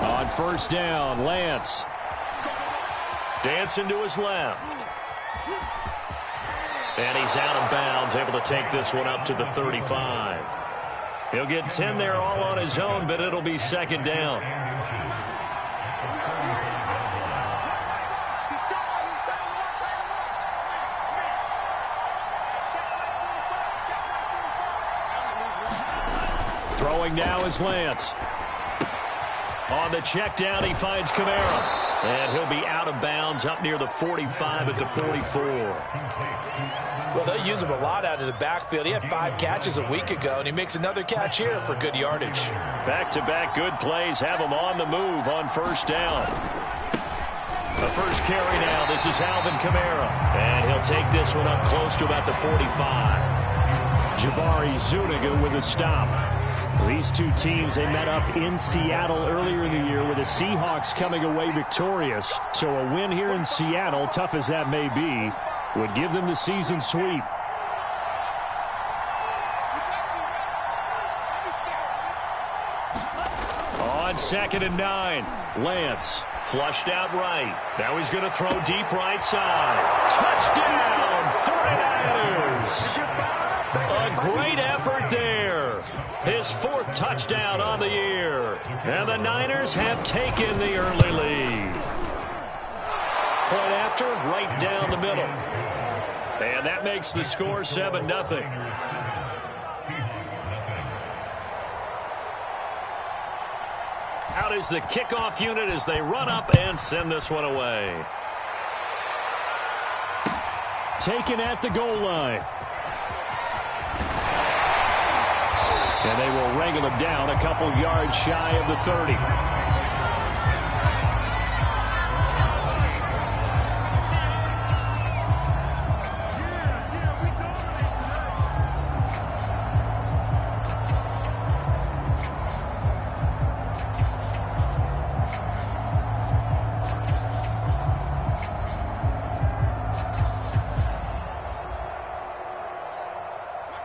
On first down, Lance. Dancing to his left. And he's out of bounds, able to take this one up to the 35. He'll get 10 there all on his own, but it'll be second down. Throwing now is Lance. On the check down, he finds Kamara. And he'll be out of bounds up near the 45 at the 44. Well, they'll use him a lot out of the backfield. He had 5 catches a week ago, and he makes another catch here for good yardage. Back-to-back good plays have him on the move on first down. The first carry now. This is Alvin Kamara. And he'll take this one up close to about the 45. Jabari Zuniga with a stop. These two teams, they met up in Seattle earlier in the year with the Seahawks coming away victorious. So a win here in Seattle, tough as that may be, would give them the season sweep. On 2nd and 9, Lance flushed out right. Now he's going to throw deep right side. Touchdown, 49ers! A great effort there. His 4th touchdown on the year. And the Niners have taken the early lead. Point after, right down the middle. And that makes the score 7-0. Out is the kickoff unit as they run up and send this one away. Taken at the goal line. And they will wrangle him down a couple yards shy of the 30.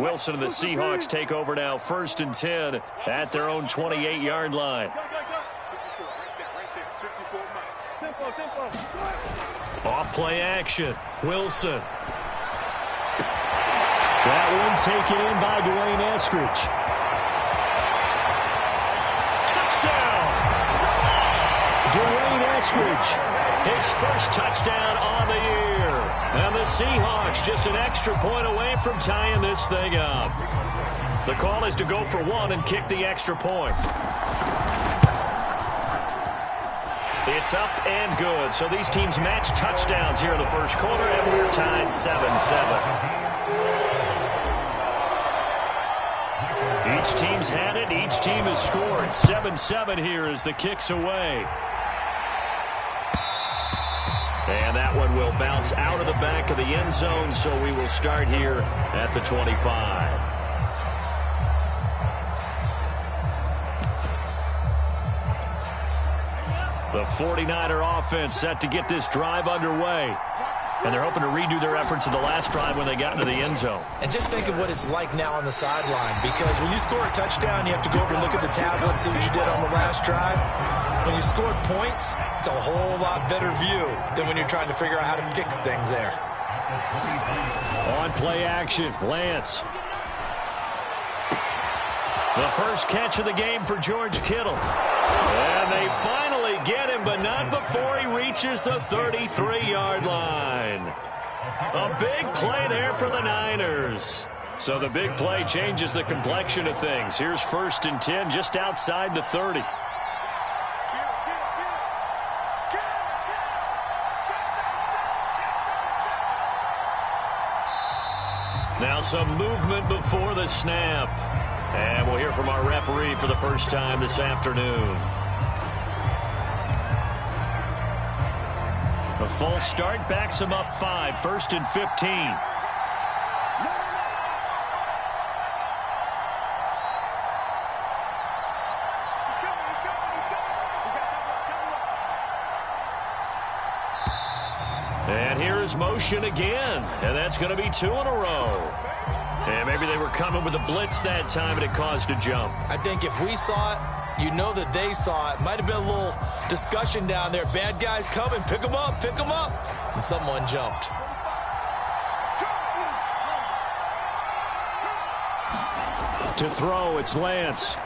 Wilson and the Seahawks take over now, 1st and 10 at their own 28-yard line. Off play action. Wilson. That one taken in by Dwayne Eskridge. Touchdown! Dwayne Eskridge, his first touchdown on the year. And the Seahawks just an extra point away from tying this thing up. The call is to go for 1 and kick the extra point. It's up and good. So these teams match touchdowns here in the first quarter, and we're tied 7-7. Each team's had it. Each team has scored. 7-7 here as the kick's away. And that one will bounce out of the back of the end zone, so we will start here at the 25. The 49er offense set to get this drive underway. And they're hoping to redo their efforts in the last drive when they got into the end zone. And just think of what it's like now on the sideline, because when you score a touchdown, you have to go over and look at the tablet and see what you did on the last drive. When you scored points, it's a whole lot better view than when you're trying to figure out how to fix things there. On play action, Lance. The first catch of the game for George Kittle. And they finally get him, but not before he reaches the 33-yard line. A big play there for the Niners. So the big play changes the complexion of things. Here's 1st and 10 just outside the 30. Now some movement before the snap. And we'll hear from our referee for the first time this afternoon. A false start backs him up 5, 1st and 15. And here reverse motion again, and that's going to be 2 in a row. And maybe they were coming with a blitz that time, and it caused a jump. I think if we saw it, you know that they saw it. Might have been a little discussion down there. Bad guys coming, pick them up, pick them up. And someone jumped. To throw, it's Lance.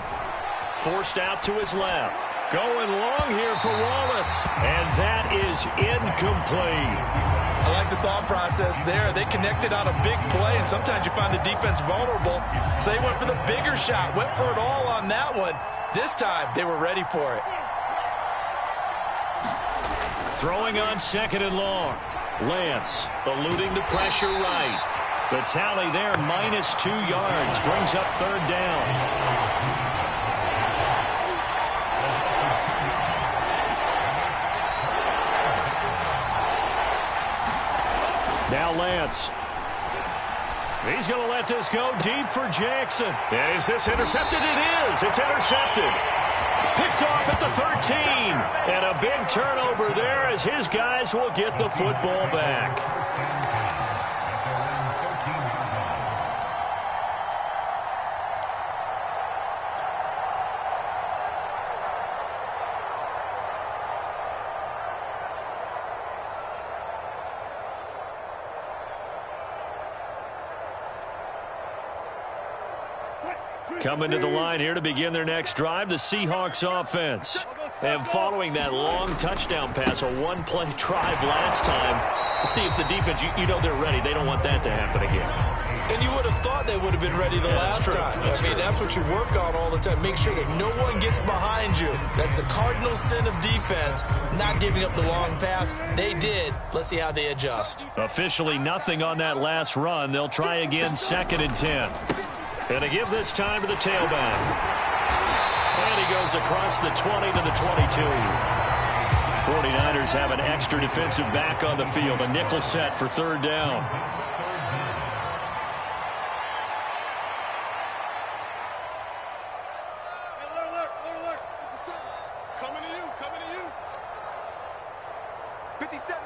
Forced out to his left. Going long here for Wallace. And that is incomplete. I like the thought process there. They connected on a big play, and sometimes you find the defense vulnerable. So they went for the bigger shot, went for it all on that one. This time, they were ready for it. Throwing on 2nd and long. Lance eluding the pressure right. The tally there, -2 yards, brings up 3rd down. Now Lance. He's going to let this go deep for Jackson. And is this intercepted? It is. It's intercepted. Picked off at the 13. And a big turnover there as his guys will get the football back. Coming to the line here to begin their next drive, the Seahawks offense. And following that long touchdown pass, a one-play drive last time, see if the defense, you know they're ready. They don't want that to happen again. And you would have thought they would have been ready the last time. That's what you work on all the time. Make sure that no one gets behind you. That's the cardinal sin of defense, not giving up the long pass. They did. Let's see how they adjust. Officially nothing on that last run. They'll try again 2nd and 10. And to give this time to the tailback. And he goes across the 20 to the 22. 49ers have an extra defensive back on the field. A nickel set for 3rd down. Alert. Coming to you. 57.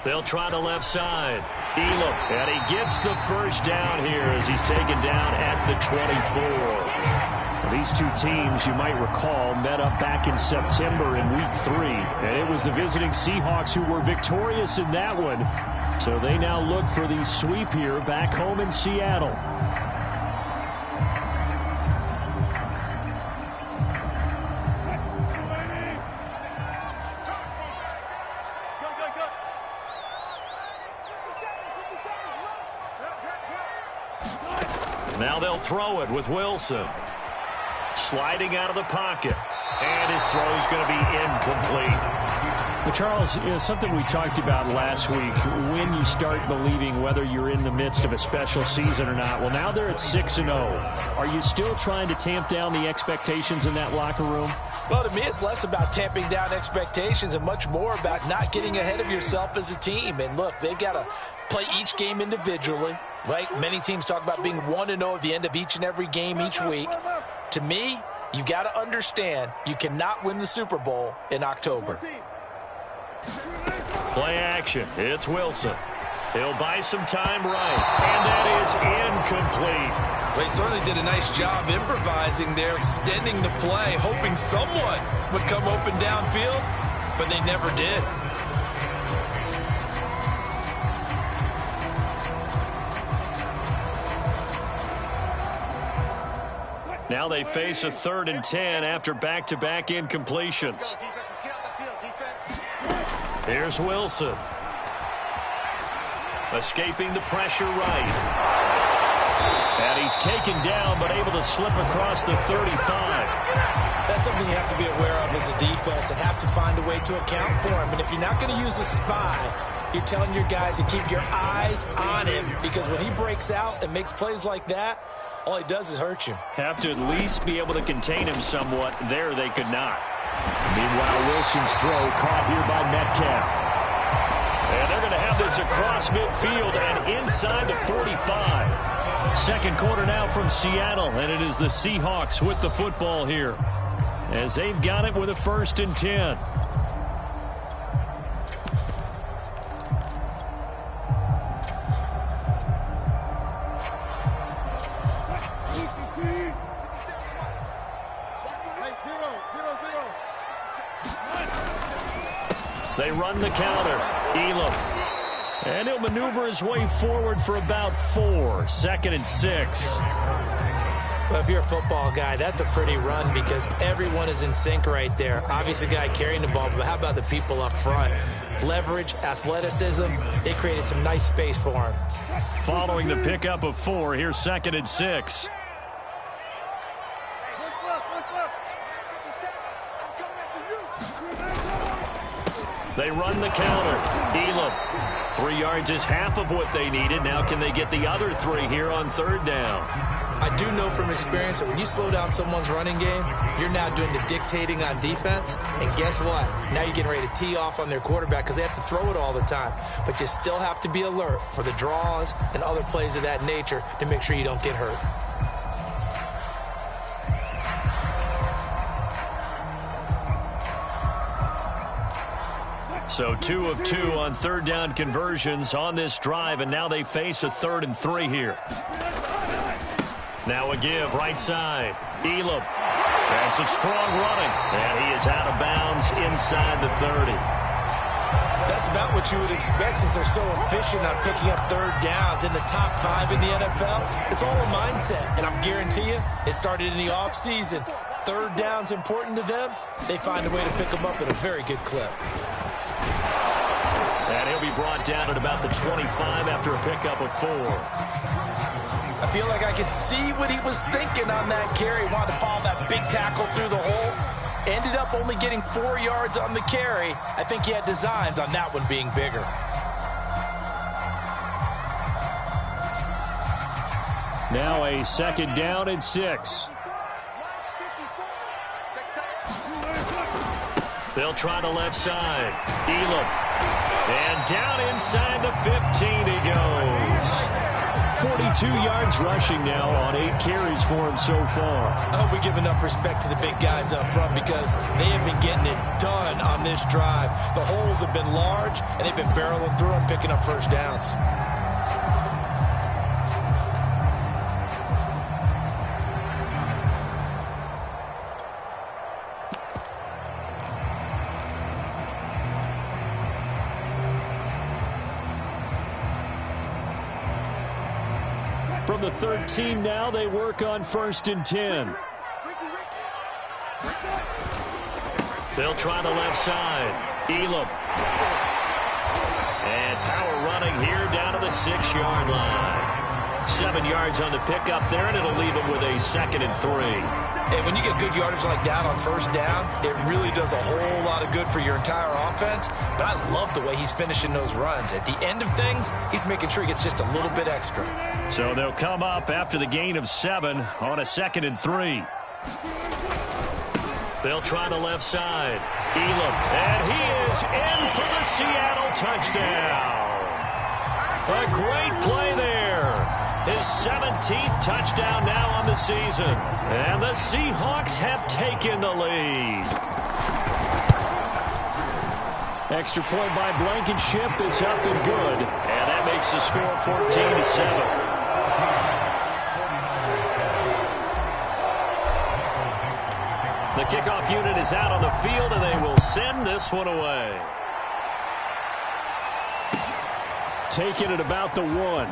They'll try the left side. Elam, and he gets the first down here as he's taken down at the 24. These two teams, you might recall, met up back in September in Week 3. And it was the visiting Seahawks who were victorious in that one. So they now look for the sweep here back home in Seattle. Now they'll throw it with Wilson. Sliding out of the pocket. And his throw is going to be incomplete. Well, Charles, something we talked about last week, when you start believing whether you're in the midst of a special season or not. Well, now they're at 6-0. Are you still trying to tamp down the expectations in that locker room? Well, to me, it's less about tamping down expectations and much more about not getting ahead of yourself as a team. And look, they've got to play each game individually, right? Many teams talk about being 1-0 at the end of each and every game each week. To me, you've got to understand you cannot win the Super Bowl in October. Play action. It's Wilson. He'll buy some time right. And that is incomplete. Well, he certainly did a nice job improvising there, extending the play, hoping someone would come open downfield, but they never did. Now they face a 3rd and 10 after back-to-back incompletions. Here's Wilson. Escaping the pressure right. And he's taken down but able to slip across the 35. That's something you have to be aware of as a defense and have to find a way to account for him. And if you're not going to use a spy, you're telling your guys to keep your eyes on him, because when he breaks out and makes plays like that, all he does is hurt you. Have to at least be able to contain him somewhat. There they could not. Meanwhile, Wilson's throw caught here by Metcalf. And they're going to have this across midfield and inside the 45. Second quarter now from Seattle, and it is the Seahawks with the football here as they've got it with a 1st and 10. They run the counter. Elam. And he'll maneuver his way forward for about 4. 2nd and 6. Well, if you're a football guy, that's a pretty run because everyone is in sync right there. Obviously, the guy carrying the ball, but how about the people up front? Leverage, athleticism, they created some nice space for him. Following the pickup of 4, here's 2nd and 6. They run the counter. Elam. 3 yards is half of what they needed. Now can they get the other 3 here on 3rd down? I do know from experience that when you slow down someone's running game, you're now doing the dictating on defense. And guess what? Now you're getting ready to tee off on their quarterback because they have to throw it all the time. But you still have to be alert for the draws and other plays of that nature to make sure you don't get hurt. So 2 of 2 on 3rd down conversions on this drive, and now they face a 3rd and 3 here. Now a give right side. Elam. That's some strong running, and he is out of bounds inside the 30. That's about what you would expect since they're so efficient on picking up 3rd downs in the top 5 in the NFL. It's all a mindset, and I guarantee you it started in the offseason. 3rd down's important to them. They find a way to pick them up at a very good clip. And he'll be brought down at about the 25 after a pickup of 4. I feel like I could see what he was thinking on that carry. Wanted to follow that big tackle through the hole. Ended up only getting 4 yards on the carry. I think he had designs on that one being bigger. Now a 2nd down and 6. They'll try the left side. Elam. And down inside the 15 he goes. 42 yards rushing now on 8 carries for him so far. I hope we give enough respect to the big guys up front because they have been getting it done on this drive. The holes have been large, and they've been barreling through them, picking up 1st downs. From the 13 now, they work on 1st and 10. They'll try the left side. Elam. And power running here down to the 6-yard line. 7 yards on the pickup there, and it'll leave them with a 2nd and 3. And when you get good yardage like that on 1st down, it really does a whole lot of good for your entire offense. But I love the way he's finishing those runs. At the end of things, he's making sure he gets just a little bit extra. So they'll come up after the gain of 7 on a 2nd and 3. They'll try the left side. Elam. And he is in for the Seattle touchdown. A great play there. His 17th touchdown now on the season. And the Seahawks have taken the lead. Extra point by Blankenship is up and good. And that makes the score 14-7. The kickoff unit is out on the field, and they will send this one away. Taken at about the 1.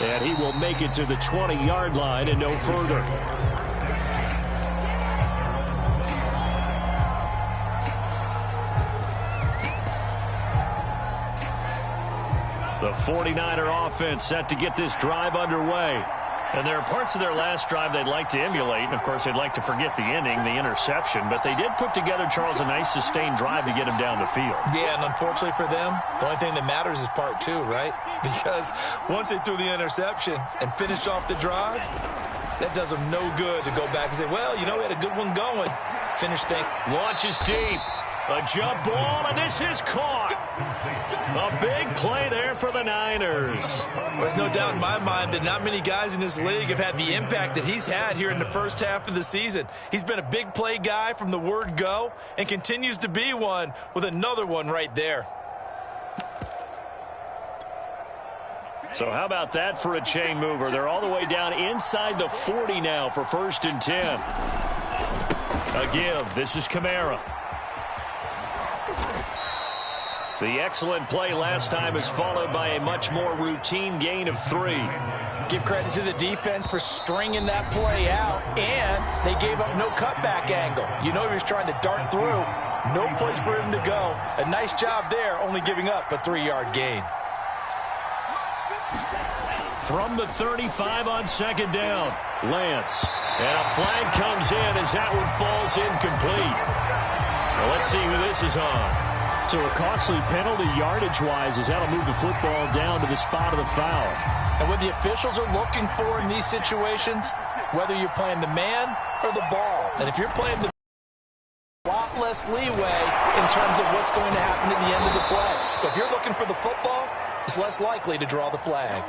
And he will make it to the 20-yard line and no further. The 49er offense set to get this drive underway. And there are parts of their last drive they'd like to emulate. And, of course, they'd like to forget the ending, the interception. But they did put together, Charles, a nice sustained drive to get him down the field. Yeah, and unfortunately for them, the only thing that matters is part 2, right? Because once they threw the interception and finished off the drive, that does them no good to go back and say, well, you know, we had a good one going. Finish thing. Launches deep. A jump ball, and this is caught. A big play there for the Niners. There's no doubt in my mind that not many guys in this league have had the impact that he's had here in the first half of the season. He's been a big play guy from the word go and continues to be one with another one right there. So how about that for a chain mover? They're all the way down inside the 40 now for 1st and 10. A give. This is Kamara. The excellent play last time is followed by a much more routine gain of 3. Give credit to the defense for stringing that play out, and they gave up no cutback angle. You know he was trying to dart through. No place for him to go. A nice job there, only giving up a 3-yard gain. From the 35 on second down, Lance. And a flag comes in as that one falls incomplete. Well, let's see who this is on. So a costly penalty yardage-wise as that'll move the football down to the spot of the foul. And what the officials are looking for in these situations, whether you're playing the man or the ball, and if you're playing the lot less leeway in terms of what's going to happen at the end of the play. But if you're looking for the football, it's less likely to draw the flag.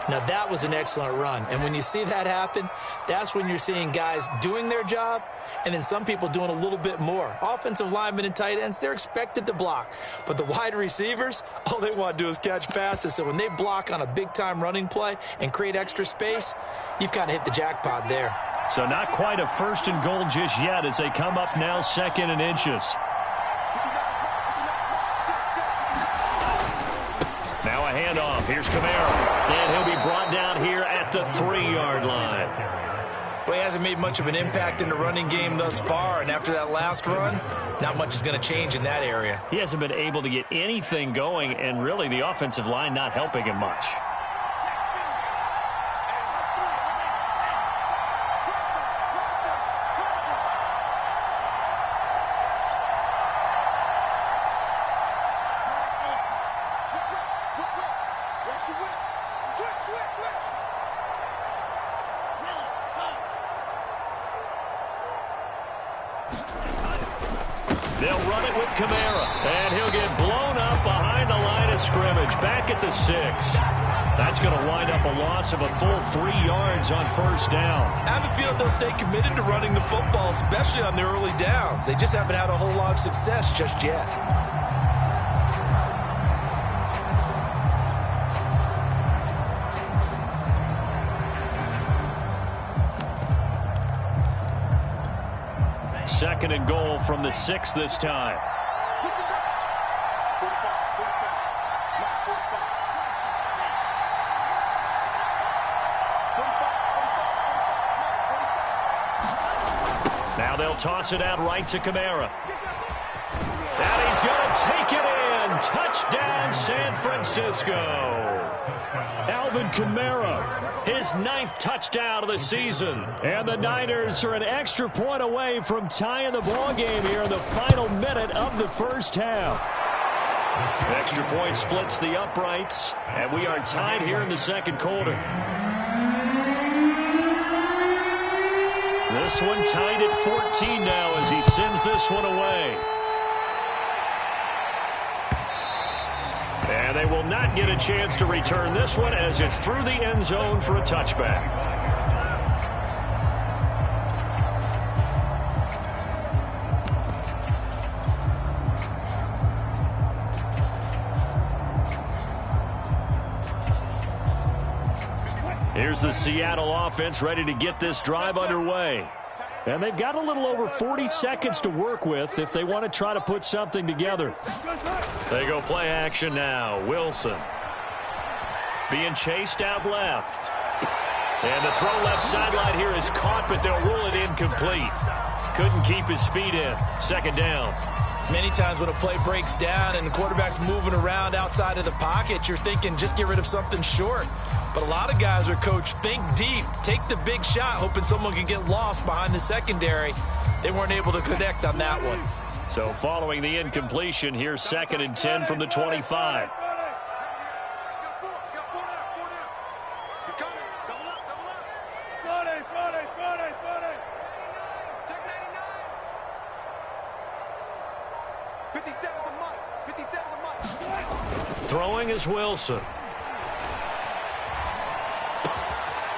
Now, that was an excellent run. And when you see that happen, that's when you're seeing guys doing their job and then some people doing a little bit more. Offensive linemen and tight ends, they're expected to block. But the wide receivers, all they want to do is catch passes. So when they block on a big-time running play and create extra space, you've kind of hit the jackpot there. So not quite a 1st and goal just yet as they come up now 2nd and inches. Now a handoff. Here's Kamara. And he'll be brought down here at the 3-yard line. Well, he hasn't made much of an impact in the running game thus far, and after that last run, not much is going to change in that area. He hasn't been able to get anything going, and really the offensive line not helping him much. They'll run it with Kamara, and he'll get blown up behind the line of scrimmage, back at the 6. That's going to wind up a loss of a full 3 yards on 1st down. I have a feeling they'll stay committed to running the football, especially on the early downs. They just haven't had a whole lot of success just yet. Second and goal from the 6 this time. Now they'll toss it out right to Kamara. And he's going to take it in. Touchdown, San Francisco. Alvin Kamara, his 9th touchdown of the season. And the Niners are an extra point away from tying the ball game here in the final minute of the 1st half. Extra point splits the uprights, and we are tied here in the 2nd quarter. This one tied at 14 now as he sends this one away. And they will not get a chance to return this one as it's through the end zone for a touchback. Here's the Seattle offense ready to get this drive underway. And they've got a little over 40 seconds to work with if they want to try to put something together. They go play action now. Wilson being chased out left. And the throw left sideline here is caught, but they'll rule it incomplete. Couldn't keep his feet in. 2nd down. Many times when a play breaks down and the quarterback's moving around outside of the pocket, you're thinking just get rid of something short. But a lot of guys are coached, think deep, take the big shot, hoping someone can get lost behind the secondary. They weren't able to connect on that one. So following the incompletion, here's 2nd and 10 from the 25. Throwing is Wilson.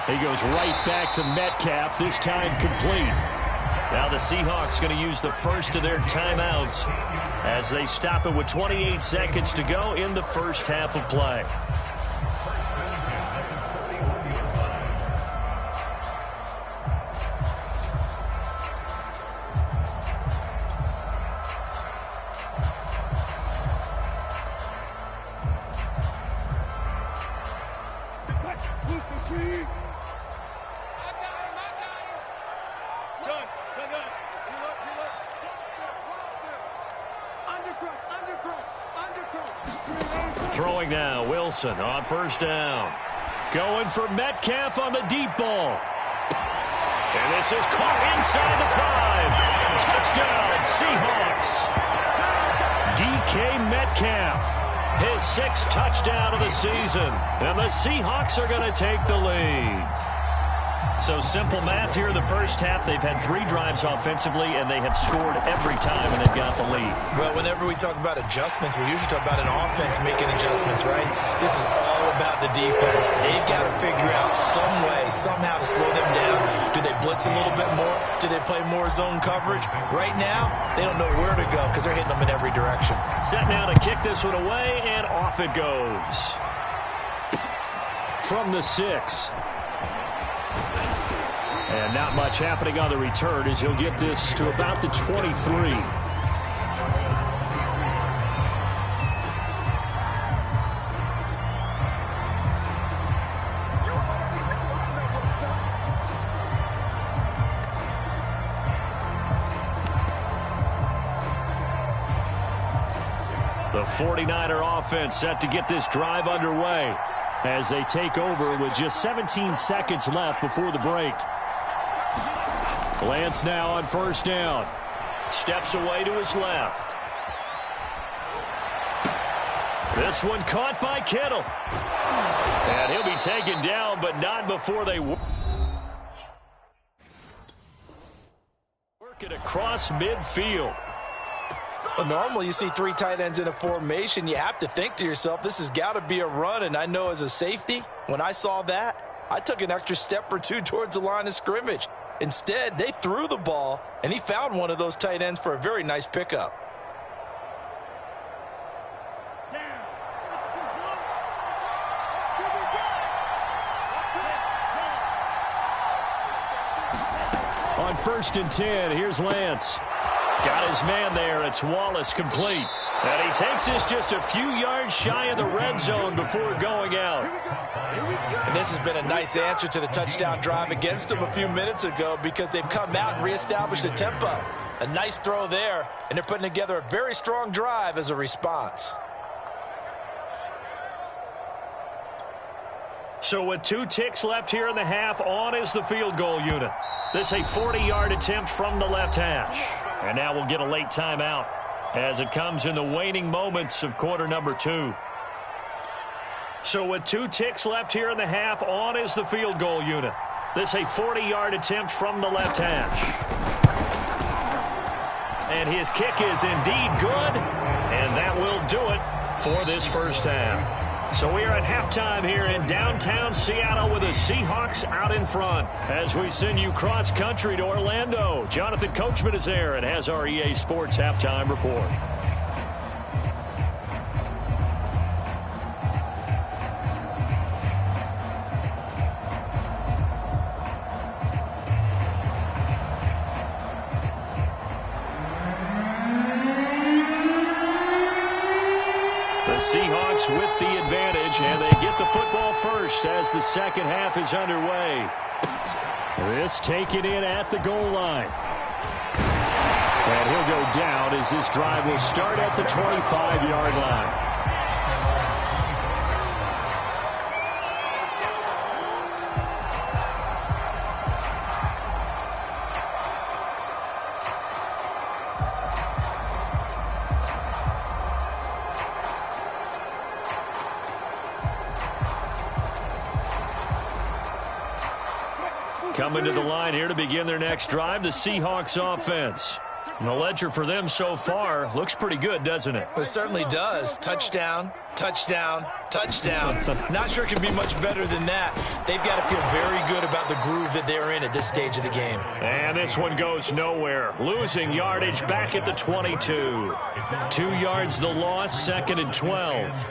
He goes right back to Metcalf, this time complete. Now the Seahawks going to use the first of their timeouts as they stop it with 28 seconds to go in the 1st half of play. Throwing now, Wilson on first down. Going for Metcalf on the deep ball. And this is caught inside the 5. Touchdown, Seahawks. DK Metcalf, his 6th touchdown of the season. And the Seahawks are going to take the lead. So simple math here in the first half. They've had 3 drives offensively, and they have scored every time, and they've got the lead. Well, whenever we talk about adjustments, we usually talk about an offense making adjustments, right? This is all about the defense. They've got to figure out some way, somehow to slow them down. Do they blitz a little bit more? Do they play more zone coverage? Right now, they don't know where to go because they're hitting them in every direction. Set now to kick this one away, and off it goes. From the 6. And not much happening on the return as he'll get this to about the 23. The 49er offense set to get this drive underway as they take over with just 17 seconds left before the break. Lance now on first down. Steps away to his left. This one caught by Kittle. And he'll be taken down, but not before they work it across midfield. Well, normally you see 3 tight ends in a formation. You have to think to yourself, this has got to be a run. And I know as a safety, when I saw that, I took an extra step or 2 towards the line of scrimmage. Instead, they threw the ball, and he found one of those tight ends for a very nice pickup. On first and 10, here's Lance. Got his man there. It's Wallace complete. And he takes this just a few yards shy of the red zone before going out. And this has been a nice answer to the touchdown drive against them a few minutes ago because they've come out and reestablished the tempo. A nice throw there, and they're putting together a very strong drive as a response. So with 2 ticks left here in the half, on is the field goal unit. This a 40-yard attempt from the left hash. And now we'll get a late timeout as it comes in the waning moments of quarter number 2. So with 2 ticks left here in the half, on is the field goal unit. This a 40-yard attempt from the left hash. And his kick is indeed good, and that will do it for this first half. So we are at halftime here in downtown Seattle with the Seahawks out in front. As we send you cross-country to Orlando, Jonathan Coachman is there and has our EA Sports halftime report. The Seahawks with the advantage, and they get the football first as the second half is underway. This taken in at the goal line. And he'll go down as this drive will start at the 25-yard line. Coming to the line here to begin their next drive, the Seahawks offense. And the ledger for them so far looks pretty good, doesn't it? It certainly does. Touchdown, touchdown, touchdown. Not sure it can be much better than that. They've got to feel very good about the groove that they're in at this stage of the game. And this one goes nowhere. Losing yardage back at the 22. 2 yards the loss, 2nd and 12.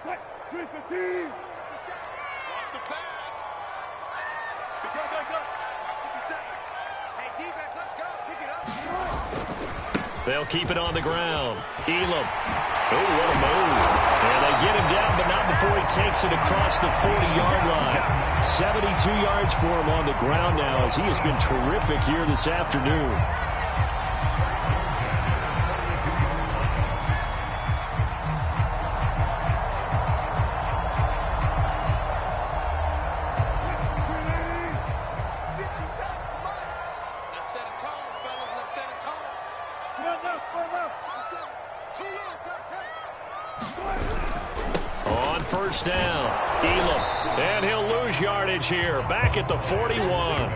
Lost the pass. Go. Hey, defense, let's go. Pick it up. They'll keep it on the ground. Elam. Oh, what a move. And they get him down, but not before he takes it across the 40-yard line. 72 yards for him on the ground now, as he has been terrific here this afternoon. On first down, Elam, and he'll lose yardage here, back at the 41.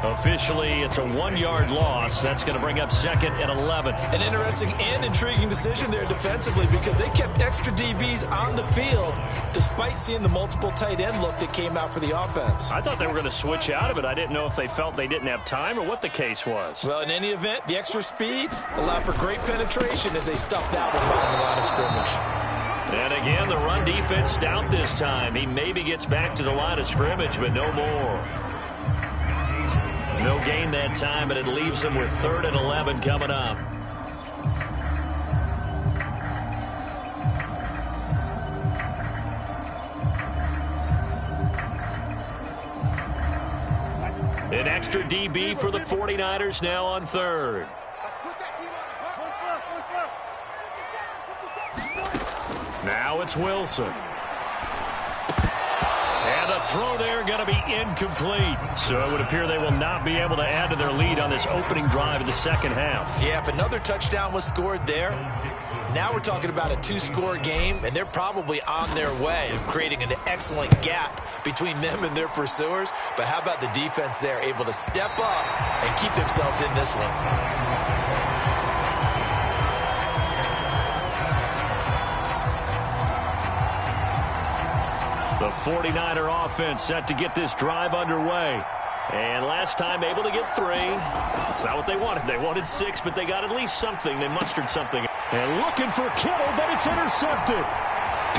Officially, it's a 1-yard loss. That's going to bring up 2nd and 11. An interesting and intriguing decision there defensively, because they kept extra DBs on the field despite seeing the multiple tight end look that came out for the offense. I thought they were going to switch out of it. I didn't know if they felt they didn't have time or what the case was. Well, in any event, the extra speed allowed for great penetration as they stuffed that one behind the line of scrimmage. And again, the run defense stout this time. He maybe gets back to the line of scrimmage, but no more. No gain that time, but it leaves them with 3rd and 11 coming up. An extra DB for the 49ers now on 3rd. Now it's Wilson. And the throw there going to be incomplete. So it would appear they will not be able to add to their lead on this opening drive of the second half. Yeah, if another touchdown was scored there, now we're talking about a 2-score game, and they're probably on their way of creating an excellent gap between them and their pursuers. But how about the defense there, able to step up and keep themselves in this one? The 49er offense set to get this drive underway. And last time able to get 3. That's not what they wanted. They wanted 6, but they got at least something. They mustered something. And looking for Kittle, but it's intercepted.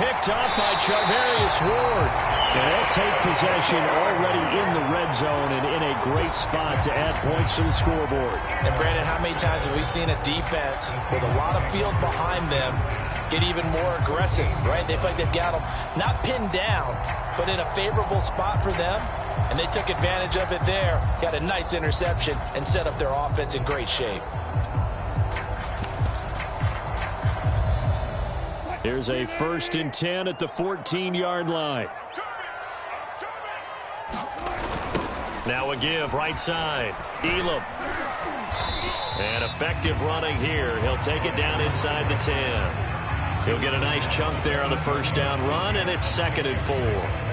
Picked up by Charvarius Ward. And they'll take possession already in the red zone and in a great spot to add points to the scoreboard. And Brandon, how many times have we seen a defense with a lot of field behind them get even more aggressive, right? They feel like they've got them not pinned down, but in a favorable spot for them, and they took advantage of it there, got a nice interception, and set up their offense in great shape. Here's a 1st and 10 at the 14-yard line. Now a give right side. Elam. And effective running here. He'll take it down inside the 10. He'll get a nice chunk there on the first down run, and it's 2nd and 4.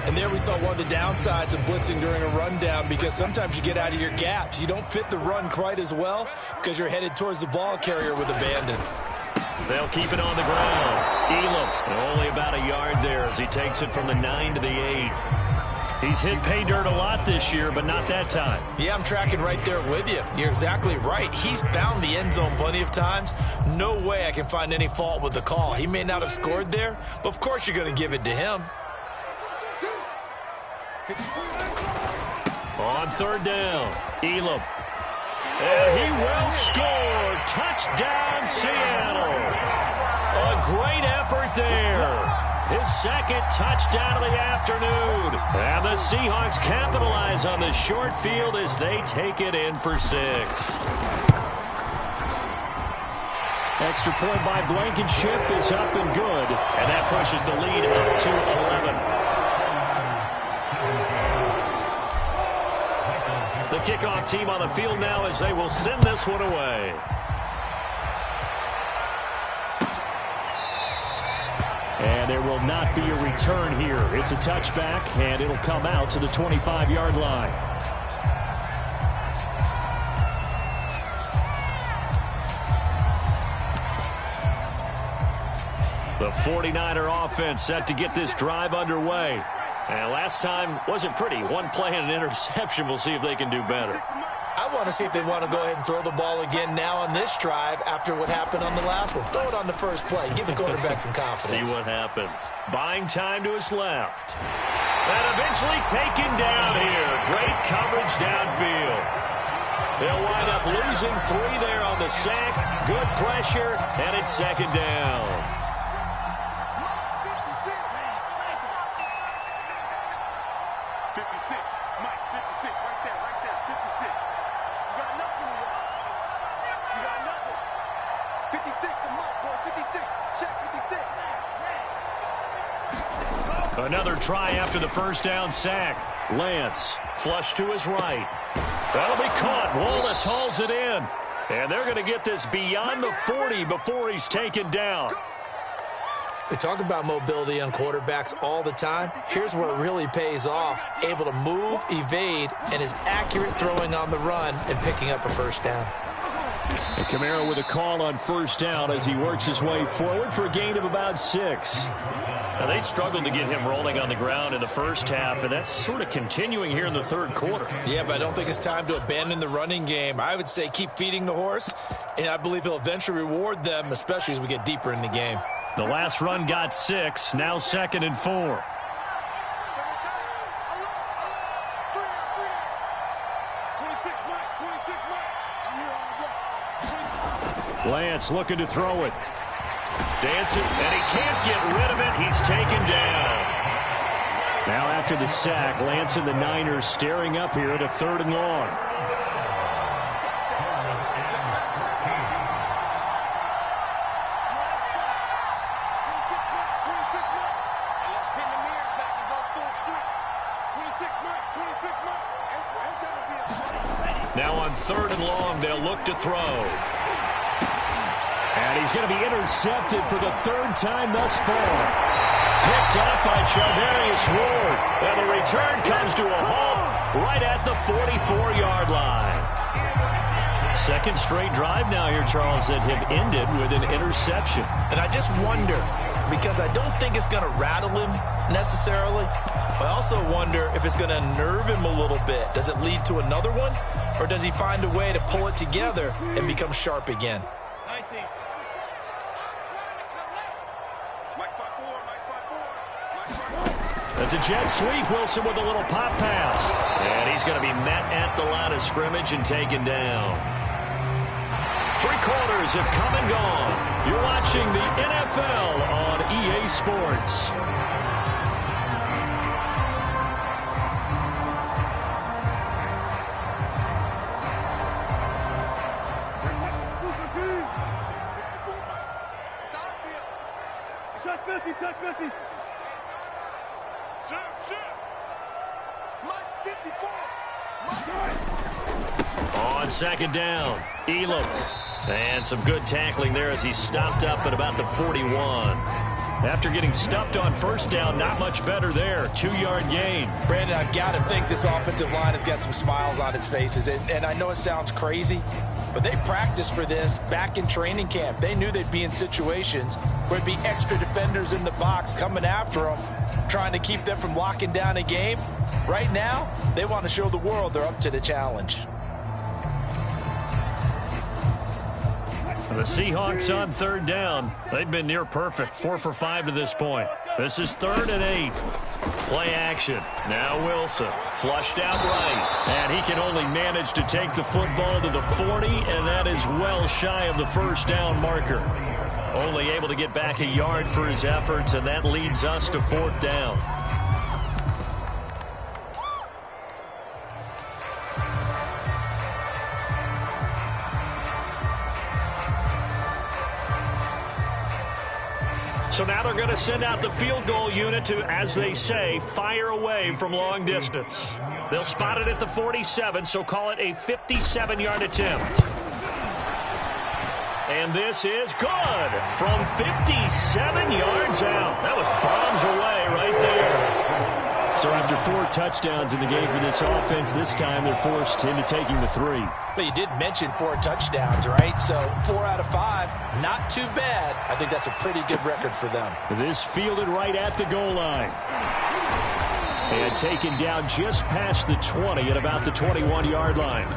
And there we saw one of the downsides of blitzing during a rundown, because sometimes you get out of your gaps. You don't fit the run quite as well because you're headed towards the ball carrier with abandon. They'll keep it on the ground. Elam, only about a yard there as he takes it from the 9 to the 8. He's hit pay dirt a lot this year, but not that time. Yeah, I'm tracking right there with you. You're exactly right. He's found the end zone plenty of times. No way I can find any fault with the call. He may not have scored there, but of course you're going to give it to him. On 3rd down, Elam. And he will score. Touchdown, Seattle. A great effort there. His 2nd touchdown of the afternoon. And the Seahawks capitalize on the short field as they take it in for 6. Extra point by Blankenship is up and good. And that pushes the lead up to 11. The kickoff team on the field now as they will send this one away. And there will not be a return here. It's a touchback, and it'll come out to the 25-yard line. The 49er offense set to get this drive underway. And last time wasn't pretty. One play and an interception. We'll see if they can do better. I want to see if they want to go ahead and throw the ball again now on this drive after what happened on the last one. Throw it on the first play. Give the quarterback some confidence. See what happens. Buying time to his left. And eventually taken down here. Great coverage downfield. They'll wind up losing 3 there on the sack. Good pressure, and it's second down. 56. Mike, 56. Right there. 56. You got nothing. You got nothing. 56 to Mike, boys. 56. Check 56. Another try after the first down sack. Lance, flush to his right. That'll be caught. Wallace hauls it in. And they're going to get this beyond the 40 before he's taken down. We talk about mobility on quarterbacks all the time. Here's where it really pays off. Able to move, evade, and is accurate throwing on the run and picking up a first down. And Kamara with a call on first down as he works his way forward for a gain of about 6. Now, they struggled to get him rolling on the ground in the first half, and that's sort of continuing here in the third quarter. Yeah, but I don't think it's time to abandon the running game. I would say keep feeding the horse, and I believe he'll eventually reward them, especially as we get deeper in the game. The last run got 6, now 2nd and 4. Lance looking to throw it. Dancing, and he can't get rid of it. He's taken down. Now after the sack, Lance and the Niners staring up here at a 3rd and long. Now on 3rd and long, they'll look to throw. And he's going to be intercepted for the 3rd time thus far. Picked up by Charvarius Ward. And the return comes to a halt right at the 44-yard line. 2nd straight drive now here, Charles, that have ended with an interception. And I just wonder, because I don't think it's going to rattle him necessarily. I also wonder if it's going to unnerve him a little bit. Does it lead to another one? Or does he find a way to pull it together and become sharp again? That's a jet sweep. Wilson with a little pop pass. And he's going to be met at the line of scrimmage and taken down. 3 quarters have come and gone. You're watching the NFL on EA Sports. Check 50. Mike's 54. On 2nd down, Elam. And some good tackling there as he stopped up at about the 41. After getting stuffed on 1st down, not much better there. 2-yard gain. Brandon, I've got to think this offensive line has got some smiles on its faces. And I know it sounds crazy, but they practiced for this back in training camp. They knew they'd be in situations where it'd be extra defenders in the box coming after them, trying to keep them from locking down a game. Right now, they want to show the world they're up to the challenge. The Seahawks on 3rd down. They've been near perfect. 4 for 5 to this point. This is 3rd and 8. Play action. Now Wilson. Flushed out right. And he can only manage to take the football to the 40, and that is well shy of the 1st down marker. Only able to get back a yard for his efforts, and that leads us to 4th down. So now they're going to send out the field goal unit to, as they say, fire away from long distance. They'll spot it at the 47, so call it a 57-yard attempt. And this is good from 57 yards out. That was bombs away right there. So after 4 touchdowns in the game for this offense, this time they're forced into taking the 3. But you did mention 4 touchdowns, right? So 4 out of 5, not too bad. I think that's a pretty good record for them. This fielded right at the goal line. And taken down just past the 20 at about the 21-yard line.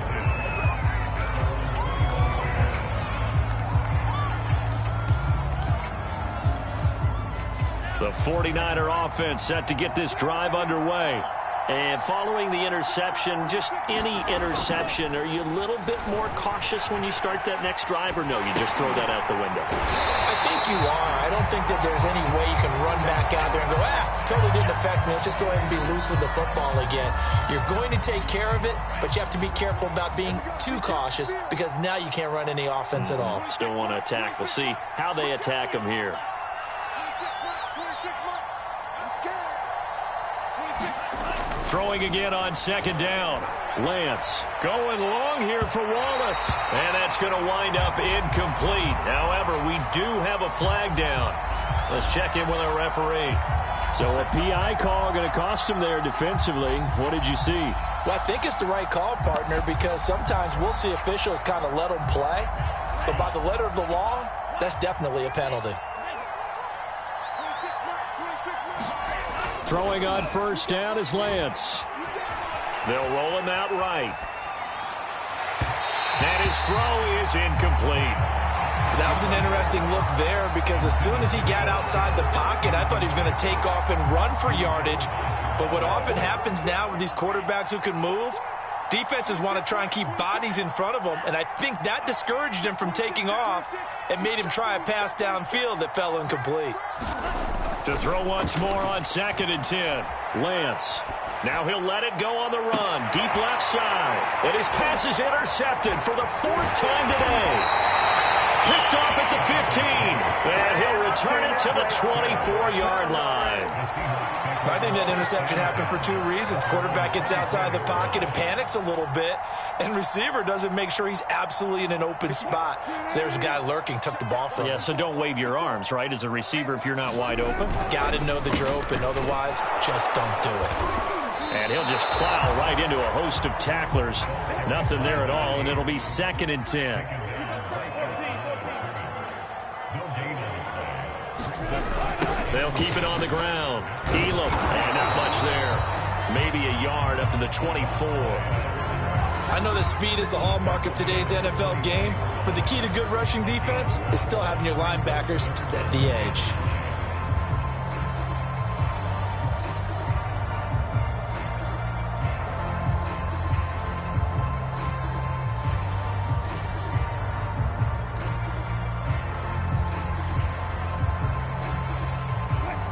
The 49er offense set to get this drive underway. And following the interception, just any interception, are you a little bit more cautious when you start that next drive, or no, you just throw that out the window? I think you are. I don't think that there's any way you can run back out there and go, totally didn't affect me. Let's just go ahead and be loose with the football again. You're going to take care of it, but you have to be careful about being too cautious because now you can't run any offense at all. Still want to attack. We'll see how they attack him here. Throwing again on second down. Lance going long here for Wallace. And that's going to wind up incomplete. However, we do have a flag down. Let's check in with our referee. So a PI call going to cost him there defensively. What did you see? Well, I think it's the right call, partner, because sometimes we'll see officials kind of let them play. But by the letter of the law, that's definitely a penalty. Throwing on first down is Lance. They'll roll him out right. And his throw is incomplete. That was an interesting look there because as soon as he got outside the pocket, I thought he was going to take off and run for yardage. But what often happens now with these quarterbacks who can move, defenses want to try and keep bodies in front of them, and I think that discouraged him from taking off and made him try a pass downfield that fell incomplete. To throw once more on 2nd and 10. Lance. Now he'll let it go on the run. Deep left side. And his pass is intercepted for the 4th time today. Picked off at the 15. And he'll return it to the 24-yard line. I think that interception happened for 2 reasons. Quarterback gets outside the pocket and panics a little bit, and receiver doesn't make sure he's absolutely in an open spot. So there's a guy lurking, took the ball from him. Yeah, so don't wave your arms, right, as a receiver if you're not wide open. Got to know that you're open. Otherwise, just don't do it. And he'll just plow right into a host of tacklers. Nothing there at all, and it'll be 2nd and 10. They'll keep it on the ground. Elam, and not much there. Maybe a yard up to the 24. I know that speed is the hallmark of today's NFL game, but the key to good rushing defense is still having your linebackers set the edge.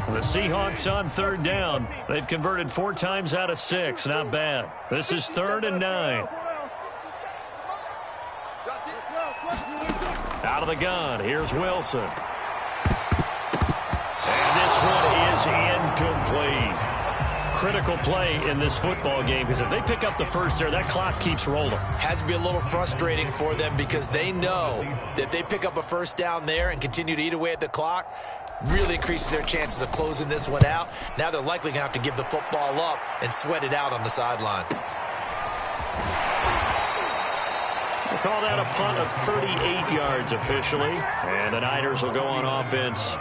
The Seahawks on 3rd down. They've converted 4 times out of 6. Not bad. This is 3rd and 9. Out of the gun. Here's Wilson. And this one is incomplete. Critical play in this football game because if they pick up the first there, that clock keeps rolling. Has to be a little frustrating for them because they know that if they pick up a first down there and continue to eat away at the clock, really increases their chances of closing this one out. Now they're likely going to have to give the football up and sweat it out on the sideline. We'll call that a punt of 38 yards officially. And the Niners will go on offense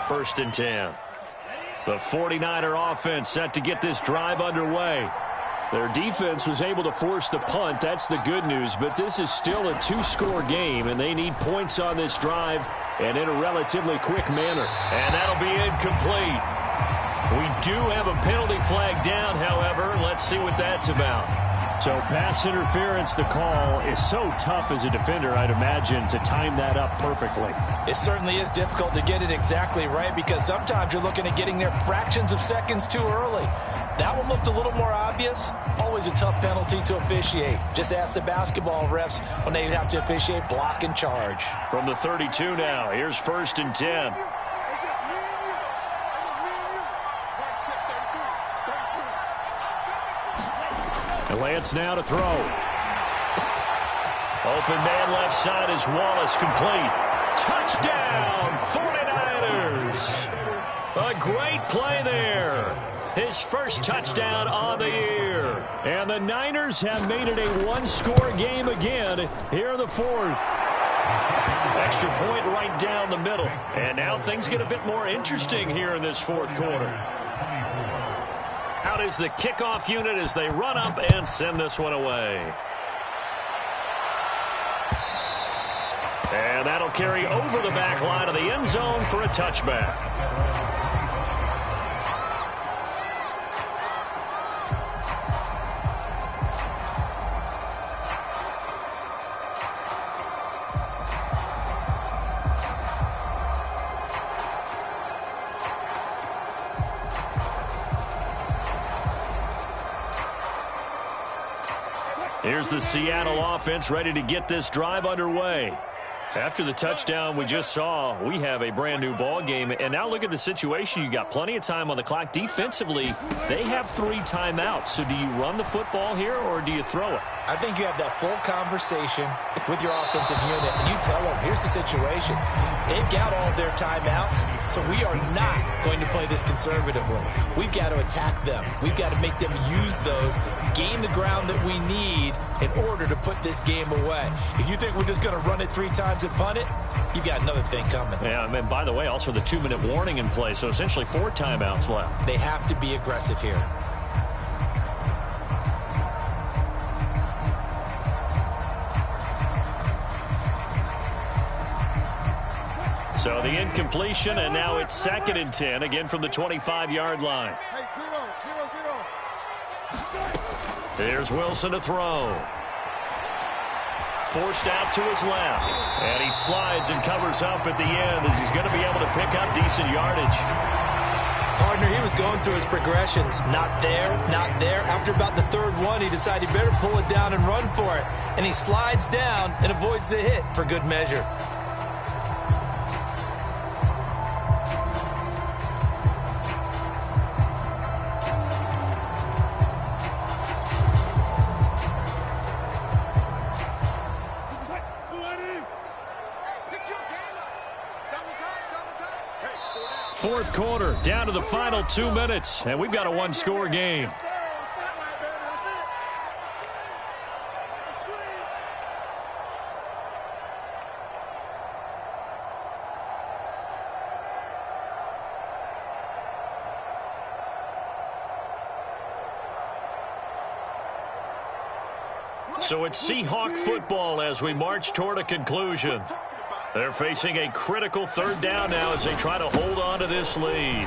1st and 10. The 49er offense set to get this drive underway. Their defense was able to force the punt. That's the good news. But this is still a 2-score game, and they need points on this drive and in a relatively quick manner. And that'll be incomplete. We do have a penalty flag down, however. Let's see what that's about. So pass interference, the call is so tough as a defender, I'd imagine, to time that up perfectly. It certainly is difficult to get it exactly right because sometimes you're looking at getting there fractions of seconds too early. That one looked a little more obvious. Always a tough penalty to officiate. Just ask the basketball refs when they have to officiate block and charge. From the 32 now, here's 1st and 10. And Lance now to throw. Open man left side is Wallace, complete. Touchdown, 49ers. A great play there. His first touchdown on the year. And the Niners have made it a 1-score game again here in the 4th. Extra point right down the middle. And now things get a bit more interesting here in this 4th quarter. Out is the kickoff unit as they run up and send this one away. And that'll carry over the back line of the end zone for a touchback. Here's the Seattle offense ready to get this drive underway. After the touchdown we just saw, we have a brand new ball game. And now look at the situation. You got plenty of time on the clock. Defensively, they have 3 timeouts. So do you run the football here or do you throw it? I think you have that full conversation with your offensive unit, and you tell them, here's the situation. They've got all their timeouts, so we are not going to play this conservatively. We've got to attack them. We've got to make them use those, gain the ground that we need in order to put this game away. If you think we're just going to run it 3 times and punt it, you've got another thing coming. Yeah, and by the way, also the 2-minute warning in play, so essentially 4 timeouts left. They have to be aggressive here. So the incompletion, and now it's 2nd and 10, again from the 25-yard line. Here's Wilson to throw. Forced out to his left. And he slides and covers up at the end as he's going to be able to pick up decent yardage. Partner, he was going through his progressions. Not there, not there. After about the 3rd one, he decided he better pull it down and run for it. And he slides down and avoids the hit for good measure. Fourth quarter, down to the final 2 minutes, and we've got a 1-score game. So it's Seahawk football as we march toward a conclusion. They're facing a critical 3rd down now as they try to hold on to this lead. And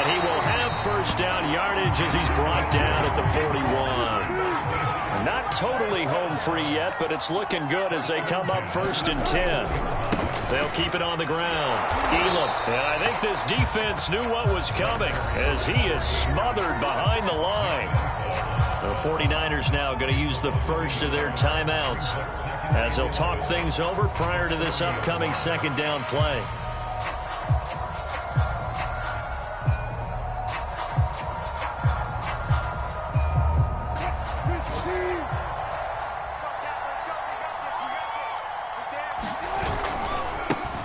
he will have 1st down yardage as he's brought down at the 41. Not totally home free yet, but it's looking good as they come up 1st and 10. They'll keep it on the ground. Elam. And I think this defense knew what was coming as he is smothered behind the line. The 49ers now going to use the first of their timeouts as they'll talk things over prior to this upcoming 2nd down play.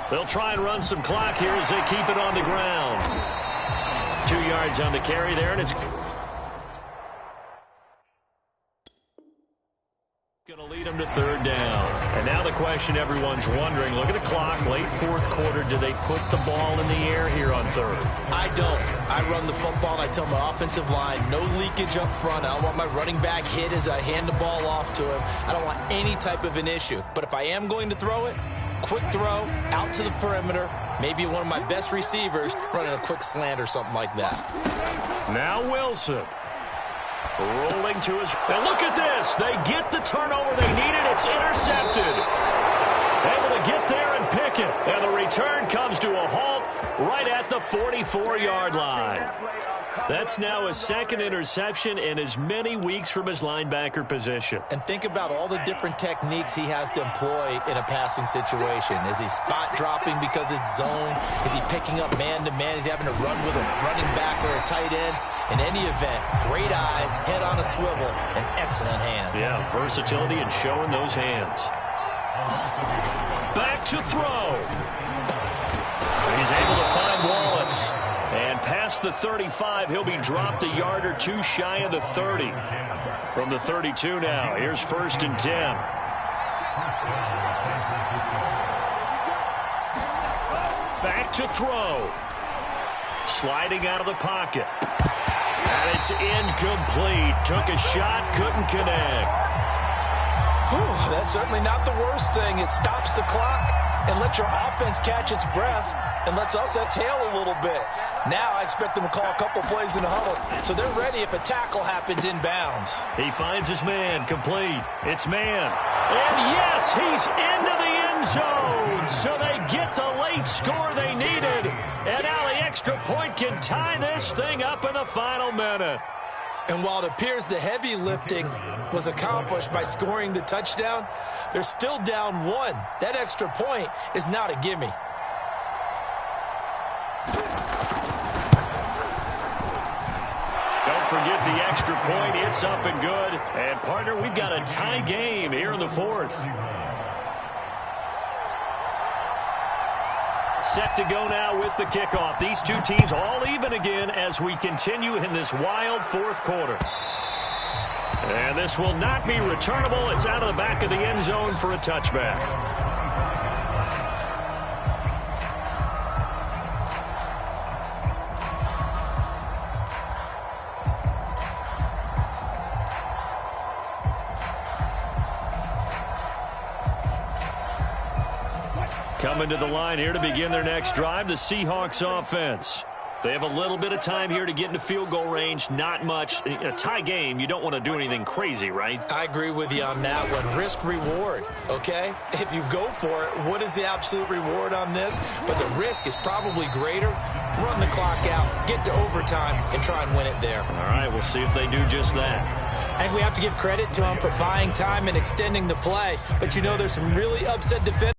They'll try and run some clock here as they keep it on the ground. 2 yards on the carry there, and it's going to lead them to 3rd down. And now the question everyone's wondering, look at the clock, late 4th quarter, do they put the ball in the air here on 3rd? I don't. I run the football, and I tell my offensive line, no leakage up front. I don't want my running back hit as I hand the ball off to him. I don't want any type of an issue. But if I am going to throw it, quick throw, out to the perimeter, maybe one of my best receivers running a quick slant or something like that. Now Wilson. Rolling to his... Now look at this. They get the turnover they needed. It's intercepted. Able to get there and pick it. And the return comes to a halt right at the 44-yard line. That's now his 2nd interception in as many weeks from his linebacker position. And think about all the different techniques he has to employ in a passing situation. Is he spot dropping because it's zone? Is he picking up man-to-man? Is he having to run with a running back or a tight end? In any event, great eyes, head on a swivel, and excellent hands. Yeah, versatility and showing those hands. Back to throw. He's able to find Wallace. And past the 35, he'll be dropped a yard or 2 shy of the 30. From the 32 now, here's 1st and 10. Back to throw. Sliding out of the pocket. And it's incomplete. Took a shot, couldn't connect. Whew, that's certainly not the worst thing. It stops the clock and lets your offense catch its breath and lets us exhale a little bit. Now I expect them to call a couple plays in the huddle, so they're ready if a tackle happens inbounds. He finds his man, complete. It's man. And yes, he's into the end zone. So they get the late score they needed. And now the extra point can tie this thing up in the final minute. And while it appears the heavy lifting was accomplished by scoring the touchdown, they're still down 1. That extra point is not a gimme. Don't forget the extra point. It's up and good. And, partner, we've got a tie game here in the 4th. Set to go now with the kickoff. These two teams all even again as we continue in this wild 4th quarter. And this will not be returnable. It's out of the back of the end zone for a touchback. Coming to the line here to begin their next drive, the Seahawks offense. They have a little bit of time here to get into field goal range, not much. In a tie game, you don't want to do anything crazy, right? I agree with you on that one. Risk-reward, okay? If you go for it, what is the absolute reward on this? But the risk is probably greater. Run the clock out, get to overtime, and try and win it there. All right, we'll see if they do just that. I think we have to give credit to them for buying time and extending the play. But, you know, there's some really upset defenders.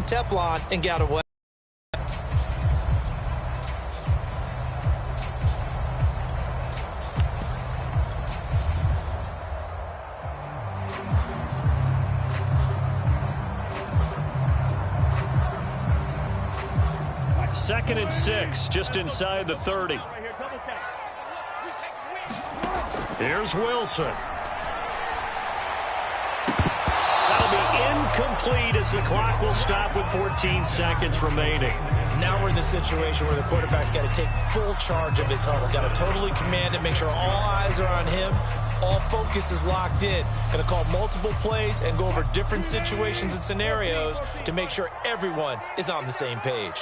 Teflon and got away. Second and 6, just inside the 30. Here's Wilson. Incomplete as the clock will stop with 14 seconds remaining. Now we're in the situation where the quarterback's got to take full charge of his huddle. Got to totally command it, make sure all eyes are on him. All focus is locked in. Going to call multiple plays and go over different situations and scenarios to make sure everyone is on the same page.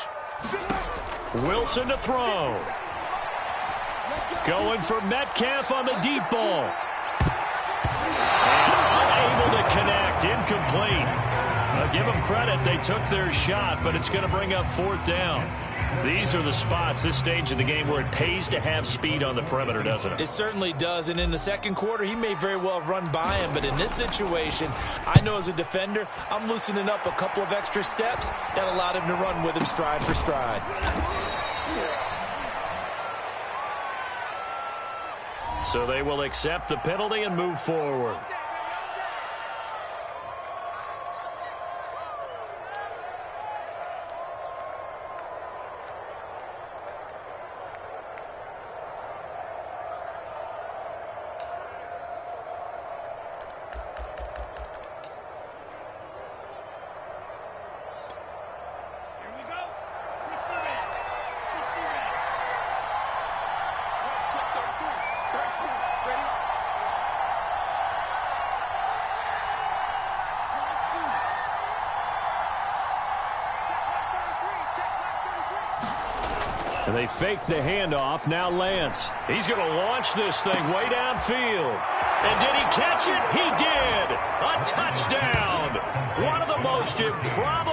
Wilson to throw. Going for Metcalf on the deep ball. Able to connect, incomplete. Give them credit, they took their shot, but it's going to bring up 4th down. These are the spots, this stage of the game, where it pays to have speed on the perimeter, doesn't it? It certainly does, and in the second quarter, he may very well have run by him, but in this situation, I know as a defender, I'm loosening up a couple of extra steps that allowed him to run with him stride for stride. So they will accept the penalty and move forward. And they fake the handoff. Now Lance. He's going to launch this thing way downfield. And did he catch it? He did. A touchdown. One of the most improbable